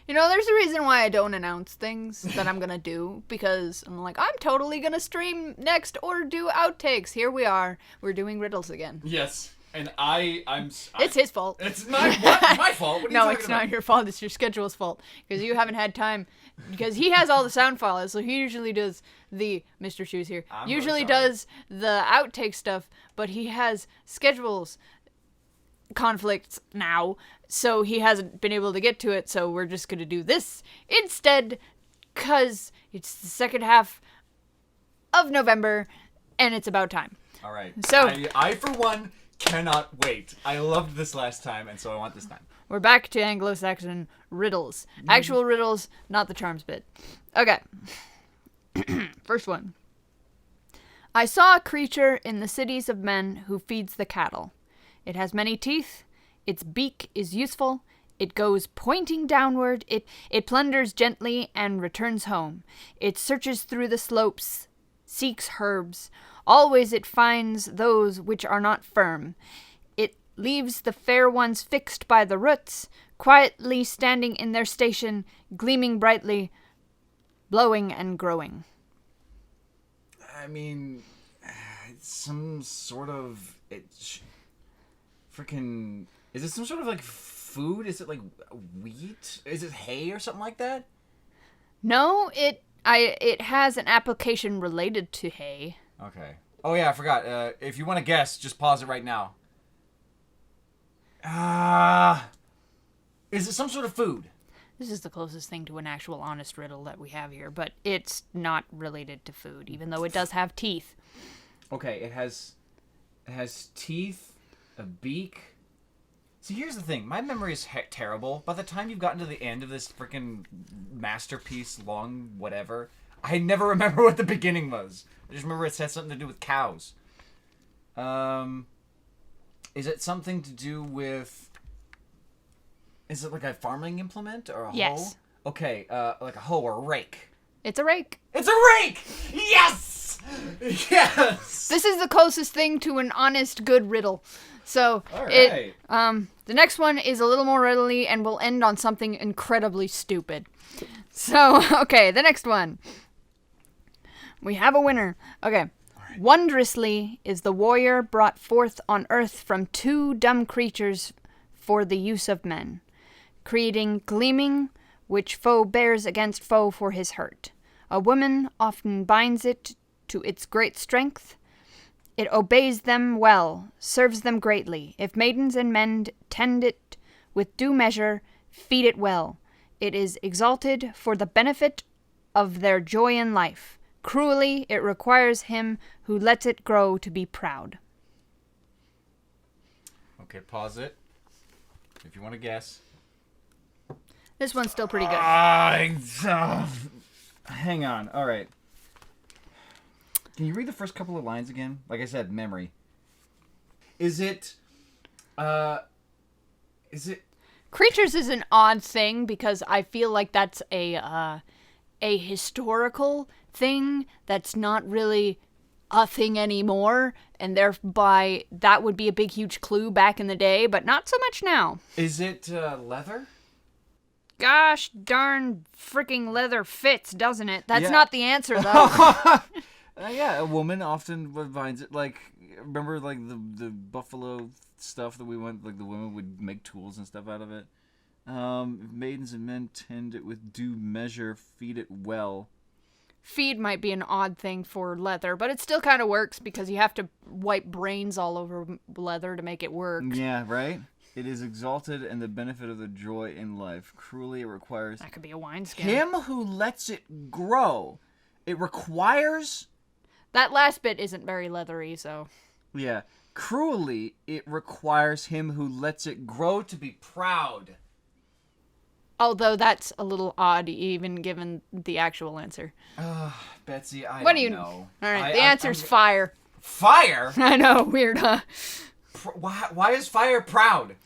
You know, there's a reason why I don't announce things that I'm gonna do, because I'm like, I'm totally gonna stream next or do outtakes. Here we are. We're doing riddles again. Yes. And It's his fault. It's my what? My fault. What are you No, talking it's about? not your fault. It's your schedule's fault. Because you haven't had time. Because he has all the sound files, so he usually does Mr. Shoes here. I'm Usually really sorry. does the outtake stuff, but he has schedules conflicts now, so he hasn't been able to get to it, so we're just gonna do this instead, because it's the second half of November, and it's about time. All right. So- I for one, cannot wait. I loved this last time, and so I want this time. We're back to Anglo-Saxon riddles. Actual riddles, not the charms bit. Okay. First one. I saw a creature in the cities of men who feeds the cattle. It has many teeth. Its beak is useful. It goes pointing downward. It plunders gently and returns home. It searches through the slopes, seeks herbs. Always it finds those which are not firm. It leaves the fair ones fixed by the roots, quietly standing in their station, gleaming brightly, blowing and growing. I mean, it's some sort of freaking. Is it some sort of like food? Is it like wheat? Is it hay or something like that? No, it has an application related to hay. Okay. Oh yeah, I forgot. If you want to guess, just pause it right now. Is it some sort of food? This is the closest thing to an actual honest riddle that we have here, but it's not related to food, even though it does have teeth. Okay, it has teeth, a beak. See, here's the thing. My memory is terrible. By the time you've gotten to the end of this freaking masterpiece, long whatever, I never remember what the beginning was. I just remember it had something to do with cows. Is it something to do with... Is it like a farming implement or a hoe? Yes. Okay, like a hoe or a rake. It's a rake. It's a rake! Yes! Yes! This is the closest thing to an honest, good riddle. So, All right. the next one is a little more riddly and will end on something incredibly stupid. So, okay, the next one. We have a winner. Okay. Right. Wondrously is the warrior brought forth on earth from two dumb creatures for the use of men, creating gleaming, which foe bears against foe for his hurt. A woman often binds it to its great strength. It obeys them well, serves them greatly. If maidens and men tend it with due measure, feed it well. It is exalted for the benefit of their joy in life. Cruelly, it requires him who lets it grow to be proud. Okay, pause it. If you want to guess. This one's still pretty good. Hang on. All right. Can you read the first couple of lines again? Like I said, memory. Is it... Creatures is an odd thing because I feel like that's a historical thing that's not really a thing anymore, and thereby that would be a big, huge clue back in the day, but not so much now. Is it leather? Gosh darn freaking leather fits, doesn't it? That's Yeah. not the answer, though. Yeah, a woman often finds it. Like, remember, like the buffalo stuff that we went. Like the women would make tools and stuff out of it. Maidens and men tend it with due measure, feed it well. Feed might be an odd thing for leather, but it still kind of works because you have to wipe brains all over leather to make it work. Yeah, right? It is exalted and the benefit of the joy in life. Cruelly, it requires... That could be a wineskin. Him who lets it grow. It requires... That last bit isn't very leathery, so... Yeah. Cruelly, it requires him who lets it grow to be proud. Although that's a little odd, even given the actual answer. Betsy, I What don't do you know. Alright, the answer's fire. Fire? I know, weird, huh? Why is fire proud?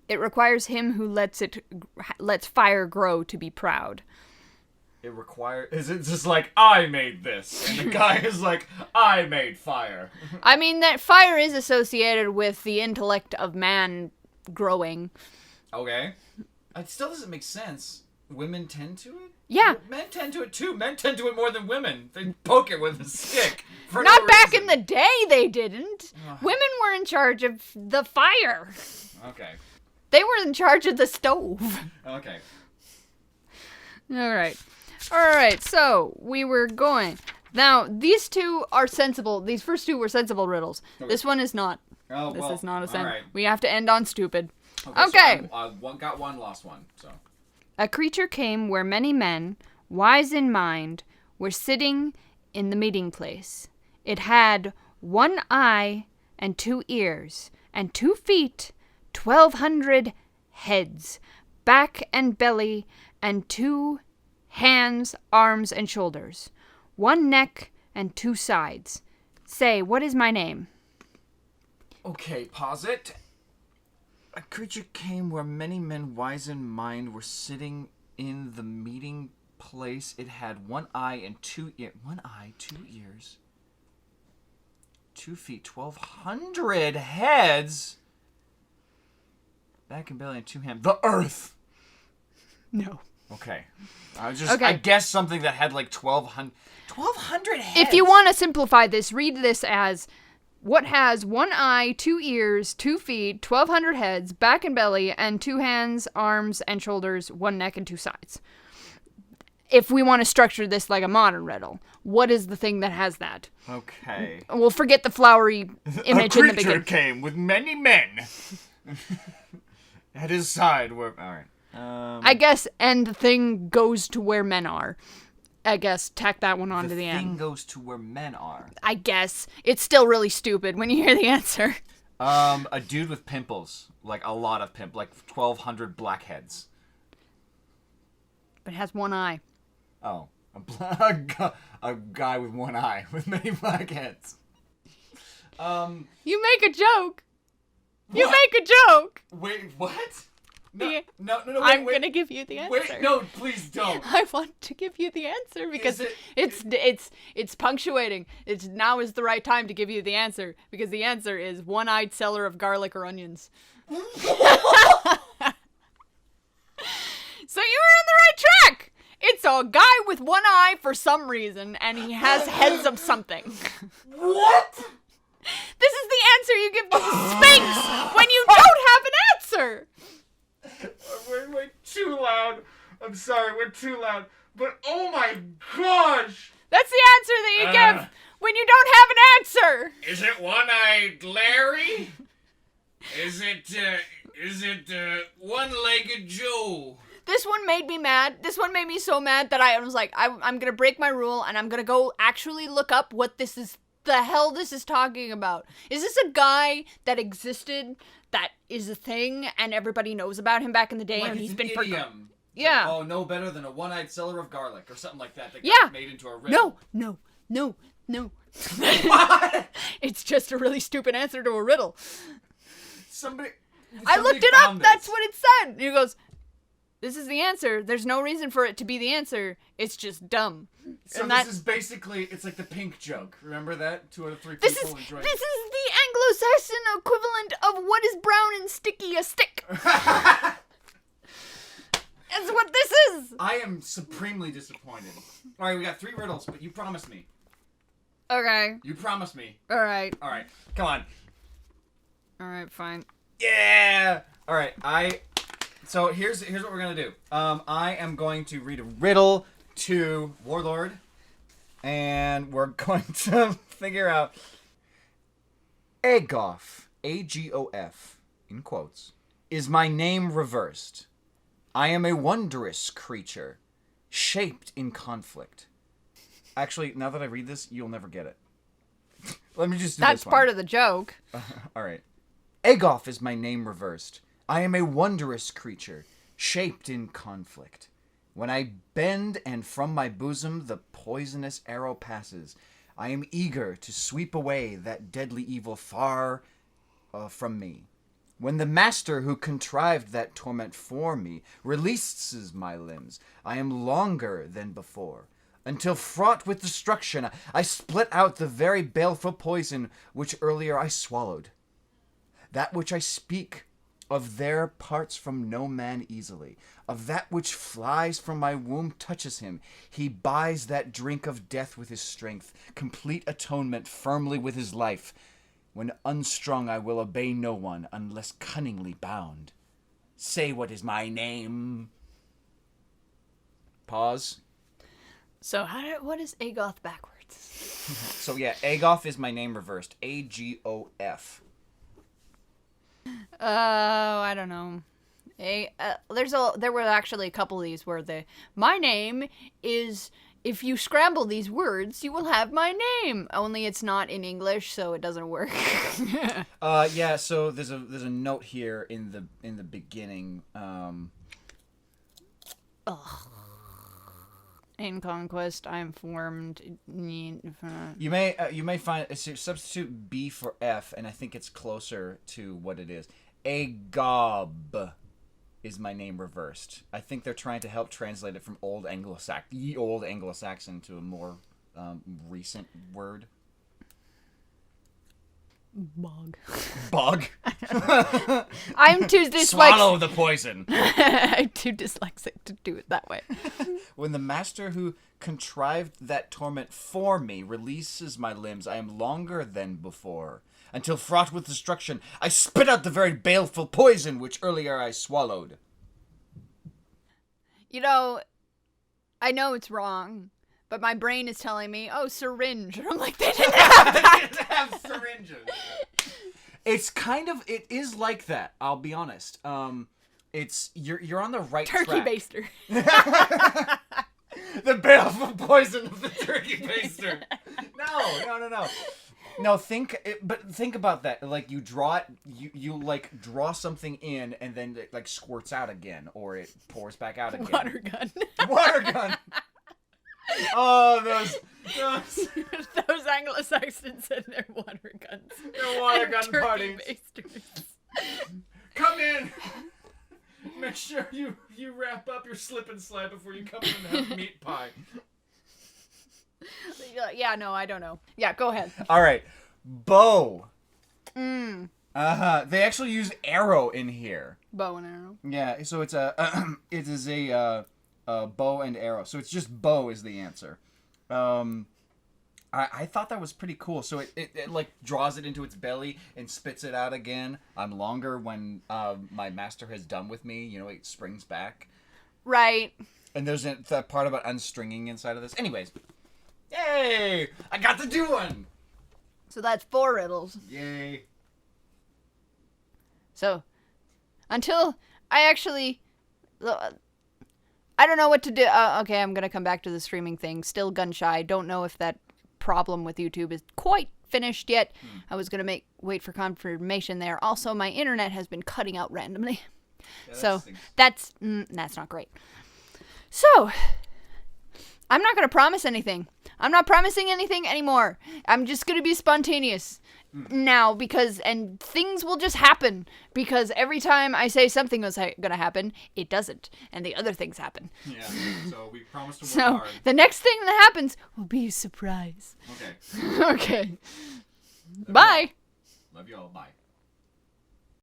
It requires him who lets fire grow to be proud. It requires... Is it just like, I made this? And the guy is like, I made fire. I mean, that fire is associated with the intellect of man growing. Okay. It still doesn't make sense. Women tend to it? Yeah. Men tend to it too. Men tend to it more than women. They poke it with a stick. For Not no back reason. in the day, they didn't. Ugh. Women were in charge of the fire. Okay. They were in charge of the stove. Okay. All right, so we were going. Now, these two are sensible. These first two were sensible riddles. Okay. This one is not. Oh, This well, is not a all sensible. right. We have to end on stupid. Okay. Okay. So one got one, lost one. So. A creature came where many men, wise in mind, were sitting in the meeting place. It had 1 eye and 2 ears, and 2 feet, 1,200 heads, back and belly, and 2 hands, arms, and shoulders, 1 neck, and 2 sides. Say, what is my name? Okay, pause it. A creature came where many men wise in mind were sitting in the meeting place. It had 1 eye and 2 ears. 1 eye, 2 ears. 2 feet, 1,200 heads. Back and belly and 2 hands. The Earth. No. Okay. I Okay. guess something that had like 1,200 heads. If you want to simplify this, read this as what has 1 eye, 2 ears, 2 feet, 1,200 heads, back and belly, and 2 hands, arms, and shoulders, 1 neck, and 2 sides. If we want to structure this like a modern riddle, what is the thing that has that? Okay. We'll forget the flowery image in the A creature beginning. came with many men. At his side were... Alright. I guess, and the thing goes to where men are. I guess, tack that one on to the thing end. goes to where men are. I guess. It's still really stupid when you hear the answer. A dude with pimples. Like, a lot of like 1,200 blackheads. But it has 1 eye. Oh. A guy with 1 eye with many blackheads. You make a joke. You What? make a joke. Wait, what? No, Yeah. no, wait. I'm gonna give you the answer. Wait, no, please don't. I want to give you the answer because Is it's punctuating. It's now is the right time to give you the answer because the answer is 1-eyed seller of garlic or onions. So you were on the right track. It's a guy with 1 eye for some reason, and he has heads of something. What? This is the answer you give to the Sphinx when you don't have an answer. We're too loud. I'm sorry, we're too loud. But oh my gosh! That's the answer that you give when you don't have an answer. Is it One-Eyed Larry? Is it One-Legged Joe? This one made me mad. This one made me so mad that I was like, I'm gonna break my rule and I'm gonna go actually look up what this is, the hell this is talking about. Is this a guy that existed, that is a thing, and everybody knows about him back in the day, Like and it's he's an been idiom. forgotten? It's Yeah. like, oh, no better than a one-eyed seller of garlic or something like that that Yeah. got made into a riddle. No. What? It's just a really stupid answer to a riddle. Somebody I looked it found up. That's this. what it said. And he goes, this is the answer. There's no reason for it to be the answer. It's just dumb. So and this is basically, it's like the pink joke. Remember that? 2 out of 3 This people is enjoyed this is the Anglo-Saxon equivalent of what is brown and sticky, a stick. That's what this is. I am supremely disappointed. Alright, we got 3 riddles, but you promised me. Okay. You promised me. All right. Alright, come on. All right. Fine. Yeah! Alright, so here's what we're gonna do. I am going to read a riddle to Warlord, and we're going to figure out Agof, A-G-O-F, in quotes, is my name reversed. I am a wondrous creature, shaped in conflict. Actually, now that I read this, you'll never get it. Let me just do That's this one. part of the joke. Alright. Agof is my name reversed. I am a wondrous creature, shaped in conflict. When I bend and from my bosom the poisonous arrow passes, I am eager to sweep away that deadly evil far from me. When the master who contrived that torment for me releases my limbs, I am longer than before. Until fraught with destruction, I split out the very baleful poison which earlier I swallowed. That which I speak Of there parts from no man easily. Of that which flies from my womb touches him. He buys that drink of death with his strength, complete atonement firmly with his life. When unstrung I will obey no one, unless cunningly bound. Say what is my name. Pause. So what is Agoth backwards? So yeah, Agoth is my name reversed. Agof. I don't know. There were actually a couple of these where my name is, if you scramble these words, you will have my name. Only it's not in English, so it doesn't work. Yeah. So there's a note here in the beginning. In Conquest, I'm formed. You may find substitute B for F, and I think it's closer to what it is. Agob is my name reversed. I think they're trying to help translate it from old Anglo-Saxon to a more recent word. Bog. Bog. I'm too dyslexic. Swallow the poison. I'm too dyslexic to do it that way. When the master who contrived that torment for me releases my limbs, I am longer than before. Until fraught with destruction, I spit out the very baleful poison which earlier I swallowed. You know, I know it's wrong, but my brain is telling me, oh, syringe. And I'm like, they didn't have that. They didn't have syringes. It is like that, I'll be honest. You're on the right track. Turkey baster. The baleful poison of the turkey baster. No. No, think about that. Like, you draw it, you like draw something in, and then it like squirts out again, or it pours back out again. Water gun. Water gun. Oh, those those Anglo-Saxons and their water guns. Their water gun turkey parties. basters. Come in. Make sure you wrap up your slip and slide before you come in and have meat pie. Yeah, no, I don't know. Yeah, go ahead. All right, bow. They actually use arrow in here. Bow and arrow. Yeah, so it is a bow and arrow. So it's just bow is the answer. I thought that was pretty cool. So it like draws it into its belly and spits it out again. I'm longer when my master has done with me. You know, it springs back. Right. And there's that part about unstringing inside of this. Anyways. Yay! I got to do one! So that's 4 riddles. Yay. So, until I actually... I don't know what to do. Okay, I'm going to come back to the streaming thing. Still gun shy. Don't know if that problem with YouTube is quite finished yet. I was going to wait for confirmation there. Also, my internet has been cutting out randomly. Yeah, so, that's not great. So... I'm not going to promise anything. I'm not promising anything anymore. I'm just going to be spontaneous now and things will just happen because every time I say something was going to happen, it doesn't. And the other things happen. Yeah, so we promised to work hard. The next thing that happens will be a surprise. Okay. Okay. Bye. Love you all. Bye.